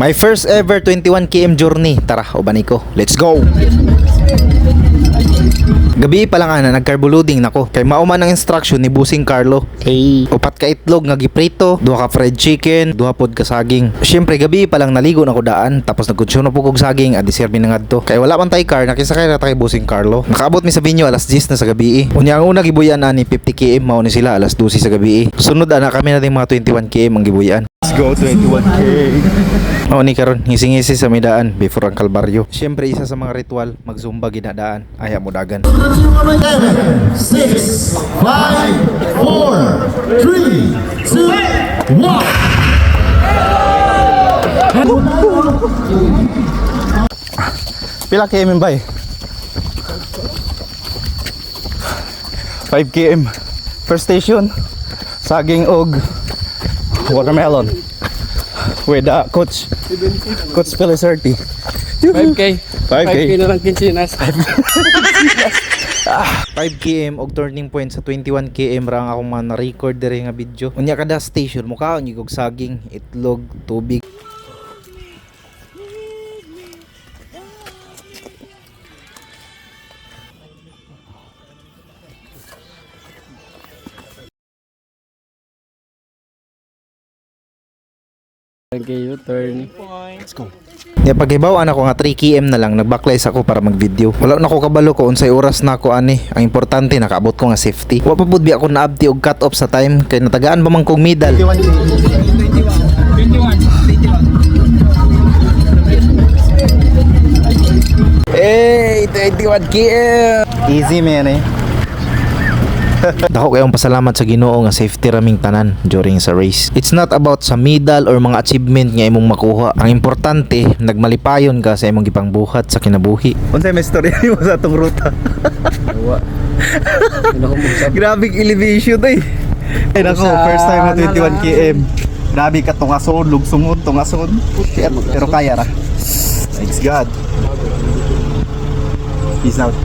My first ever 21 km journey. Tara, uban ko. Let's go! Gabi pa lang ana nag-carbo loading nako. Kay mauman ang instruction ni Busing Carlo. Upat ka itlog nga giprito, duha ka fried chicken, duha pod ka saging. Syempre gabi pa lang naligo na ko daan, tapos nagkonsumo po kog saging at deserve na ngadto. Kay wala man tay car, nakisakay na tay Busing Carlo. Nakaabot mi sa Binyo alas 10 na sa gabi. Unya ang una gibuyan ani 50 km mao ni sila alas 12 sa gabi. Sunod ana kami na ding mga 21 km ang gibuyan. Let's go 21K. Mao ni karon ngisi-ngisi sa midaan before ang Kalbaryo. Syempre isa sa mga ritual magzumba ginadaan aya mo dagan. 6, 5, 4, 3, 2, 1. Pila km bay? 5 km. First station, saging og watermelon with coach Pelisarty. 5K. 5K. 5K na lang kinsinas. 5 km og turning point sa 21 km ra ang akong mga na-record diri nga video. Unya kada station mukha ang igog saging, itlog, tubig. Okay, U-turn. Let's go. Ya paghibawaan ako nga 3 km na lang nagbackless ako para mag-video. Wala na ko kabalo ko unsay oras na ako ani. Ang importante nakaabot ko nga safety. Wa pa pud bi ako naabti og cut off sa time kay natagaan pa man kog middle. 21. Hey, 21 km. Easy man eh. Dako kayong pasalamat sa Ginoo nga safety raming tanan during sa race. It's not about sa medal or mga achievement nga imong makuha. Ang importante, nagmalipayon ka sa imong gipangbuhat sa kinabuhi. Unsay may story mo sa atong ruta? Grabe elevation eh. Ay nako, first time na 21 km. Grabe ka tungason, lugsumod, tungason. Pero kaya ra. Thanks God. Peace out.